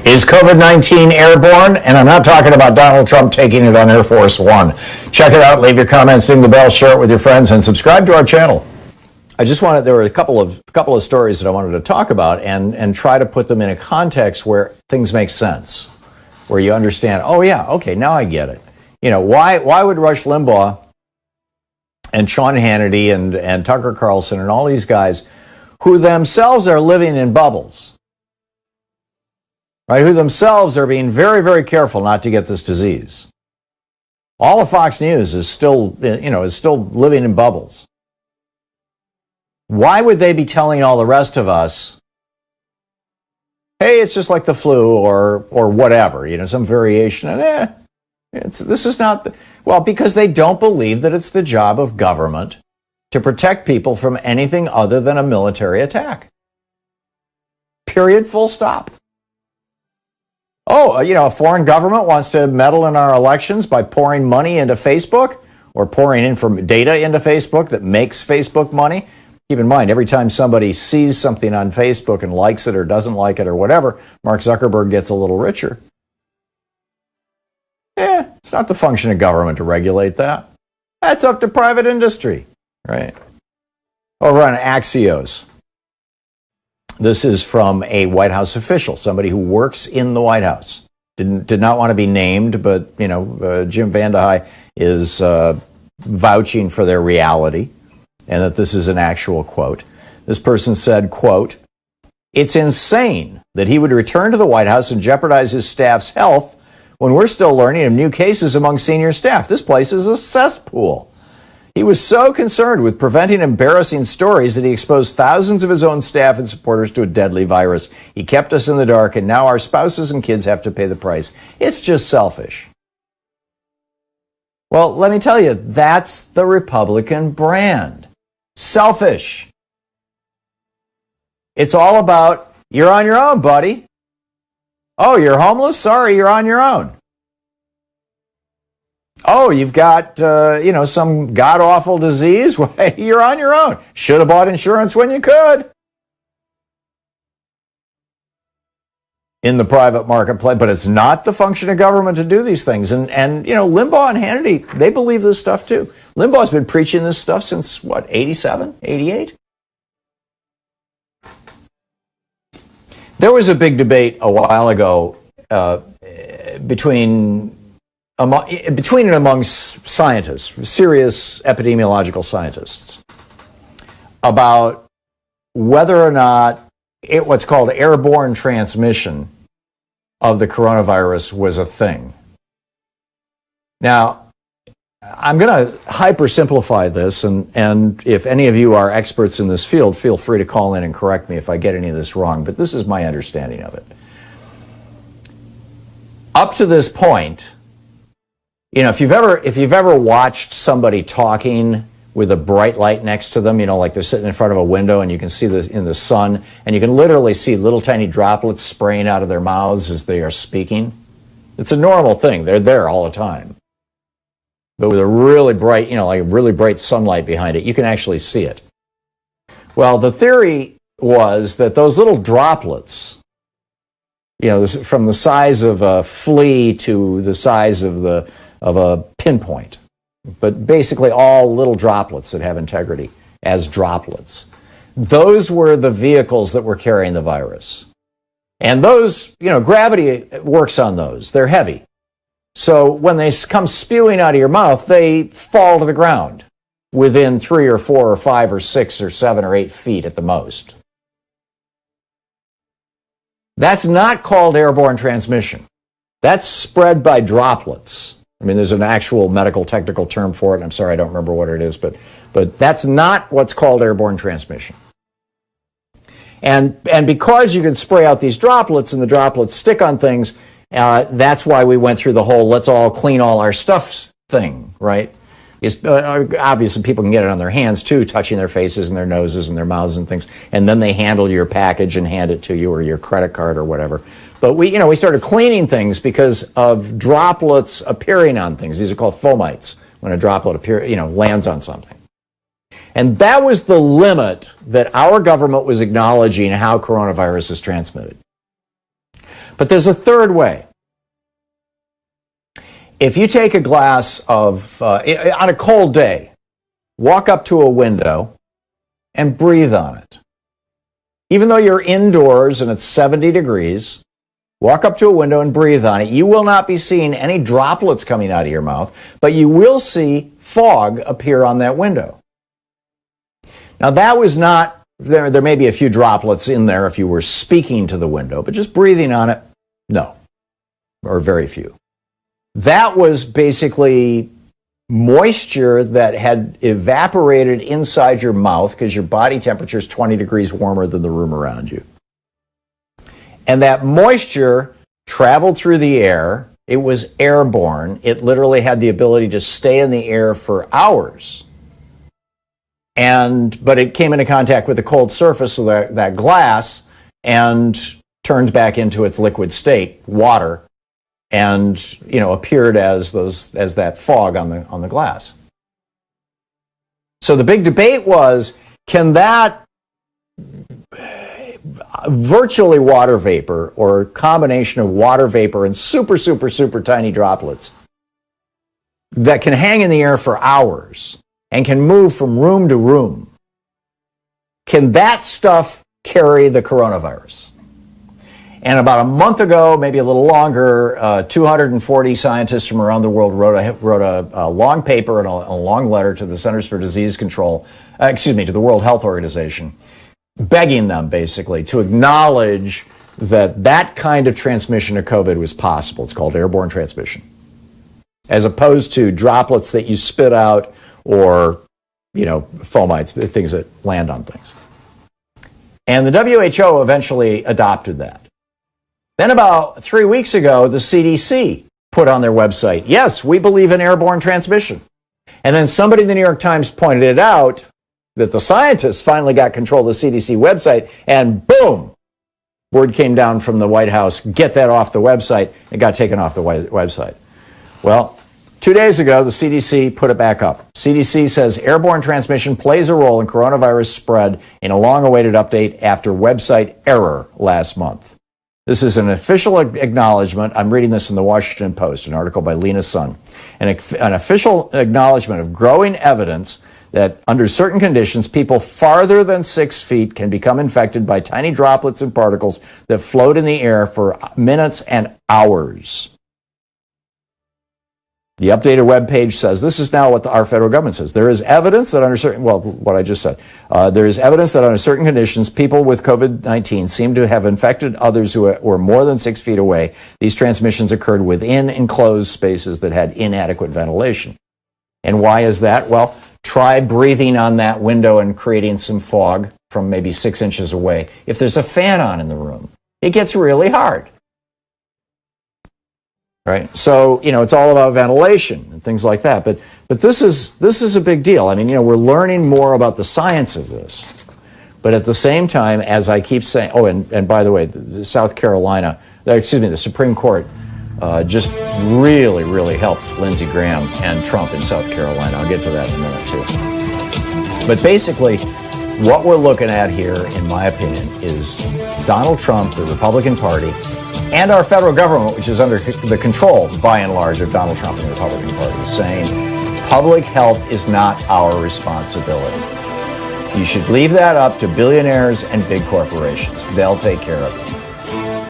Is COVID-19 airborne? And I'm not talking about Donald Trump taking it on Air Force One. Check it out, leave your comments, ding the bell, share it with your friends, and subscribe to our channel. There were a couple of stories that I wanted to talk about and try to put them in a context where things make sense, where you understand, oh yeah, okay, now I get it. You know, why would Rush Limbaugh and Sean Hannity and Tucker Carlson and all these guys who themselves are living in bubbles, right, who themselves are being very, very careful not to get this disease. All of Fox News is still living in bubbles. Why would they be telling all the rest of us, hey, it's just like the flu or whatever, some variation, and this is not, well, because they don't believe that it's the job of government to protect people from anything other than a military attack. Period, full stop. Oh, a foreign government wants to meddle in our elections by pouring money into Facebook or pouring in data into Facebook that makes Facebook money. Keep in mind, every time somebody sees something on Facebook and likes it or doesn't like it or whatever, Mark Zuckerberg gets a little richer. It's not the function of government to regulate that. That's up to private industry, right? Over on Axios. This is from a White House official, somebody who works in the White House. Did not want to be named, but, Jim Vandehei is vouching for their reality and that this is an actual quote. This person said, quote, "It's insane that he would return to the White House and jeopardize his staff's health when we're still learning of new cases among senior staff. This place is a cesspool. He was so concerned with preventing embarrassing stories that he exposed thousands of his own staff and supporters to a deadly virus. He kept us in the dark, and now our spouses and kids have to pay the price. It's just selfish." Well, let me tell you, that's the Republican brand. Selfish. It's all about, you're on your own, buddy. Oh, you're homeless? Sorry, you're on your own. Oh, you've got, some god-awful disease? Well, you're on your own. Should have bought insurance when you could. In the private marketplace, but it's not the function of government to do these things. And Limbaugh and Hannity, they believe this stuff too. Limbaugh's been preaching this stuff since, 87, 88? There was a big debate a while ago between and among scientists, serious epidemiological scientists, about whether or not what's called airborne transmission of the coronavirus was a thing. Now, I'm going to hypersimplify this, and if any of you are experts in this field, feel free to call in and correct me if I get any of this wrong, but this is my understanding of it. Up to this point, if you've ever watched somebody talking with a bright light next to them, like they're sitting in front of a window and you can see this in the sun, and you can literally see little tiny droplets spraying out of their mouths as they are speaking. It's a normal thing. They're there all the time. But with a really bright, really bright sunlight behind it, you can actually see it. Well, the theory was that those little droplets, from the size of a flea to the size of a pinpoint, but basically all little droplets that have integrity as droplets. Those were the vehicles that were carrying the virus. And those, gravity works on those. They're heavy. So when they come spewing out of your mouth, they fall to the ground within 3 or 4 or 5 or 6 or 7 or 8 feet at the most. That's not called airborne transmission. That's spread by droplets. There's an actual medical technical term for it. I'm sorry, I don't remember what it is, but that's not what's called airborne transmission. And because you can spray out these droplets and the droplets stick on things, that's why we went through the whole let's all clean all our stuff thing, right? Obviously, people can get it on their hands too, touching their faces and their noses and their mouths and things, and then they handle your package and hand it to you or your credit card or whatever. But we started cleaning things because of droplets appearing on things. These are called fomites when a droplet lands on something. And that was the limit that our government was acknowledging how coronavirus is transmitted. But there's a third way. If you take a glass of, on a cold day, walk up to a window and breathe on it. Even though you're indoors and it's 70 degrees, walk up to a window and breathe on it. You will not be seeing any droplets coming out of your mouth, but you will see fog appear on that window. Now that was not, there may be a few droplets in there if you were speaking to the window, but just breathing on it, no, or very few. That was basically moisture that had evaporated inside your mouth because your body temperature is 20 degrees warmer than the room around you. And that moisture traveled through the air. It was airborne. It literally had the ability to stay in the air for hours. But it came into contact with the cold surface of that glass and turned back into its liquid state, water, and appeared as that fog on the glass. So the big debate was, can that virtually water vapor or combination of water vapor and super, super, super tiny droplets that can hang in the air for hours and can move from room to room, can that stuff carry the coronavirus? And about a month ago, maybe a little longer, 240 scientists from around the world wrote a long paper and a long letter to the Centers for Disease Control, to the World Health Organization, begging them basically to acknowledge that kind of transmission of COVID was possible. It's called airborne transmission, as opposed to droplets that you spit out or, fomites, things that land on things. And the WHO eventually adopted that. Then about 3 weeks ago, the CDC put on their website, yes, we believe in airborne transmission. And then somebody in the New York Times pointed it out that the scientists finally got control of the CDC website, and boom, word came down from the White House, get that off the website. It got taken off the website. Well, 2 days ago, the CDC put it back up. CDC says airborne transmission plays a role in coronavirus spread in a long-awaited update after website error last month. This is an official acknowledgement. I'm reading this in the Washington Post, an article by Lena Sun. An official acknowledgement of growing evidence that under certain conditions, people farther than 6 feet can become infected by tiny droplets and particles that float in the air for minutes and hours. The updated web page says, this is now what our federal government says. There is evidence that under certain, what I just said, there is evidence that under certain conditions, people with COVID-19 seem to have infected others who were more than 6 feet away. These transmissions occurred within enclosed spaces that had inadequate ventilation. And why is that? Well, try breathing on that window and creating some fog from maybe 6 inches away. If there's a fan on in the room, it gets really hard. Right? So, it's all about ventilation and things like that. But this is a big deal. I mean, we're learning more about the science of this. But at the same time, as I keep saying, and by the way, the Supreme Court just really, really helped Lindsey Graham and Trump in South Carolina. I'll get to that in a minute, too. But basically, what we're looking at here, in my opinion, is Donald Trump, the Republican Party, and our federal government, which is under the control, by and large, of Donald Trump and the Republican Party, saying public health is not our responsibility. You should leave that up to billionaires and big corporations. They'll take care of it.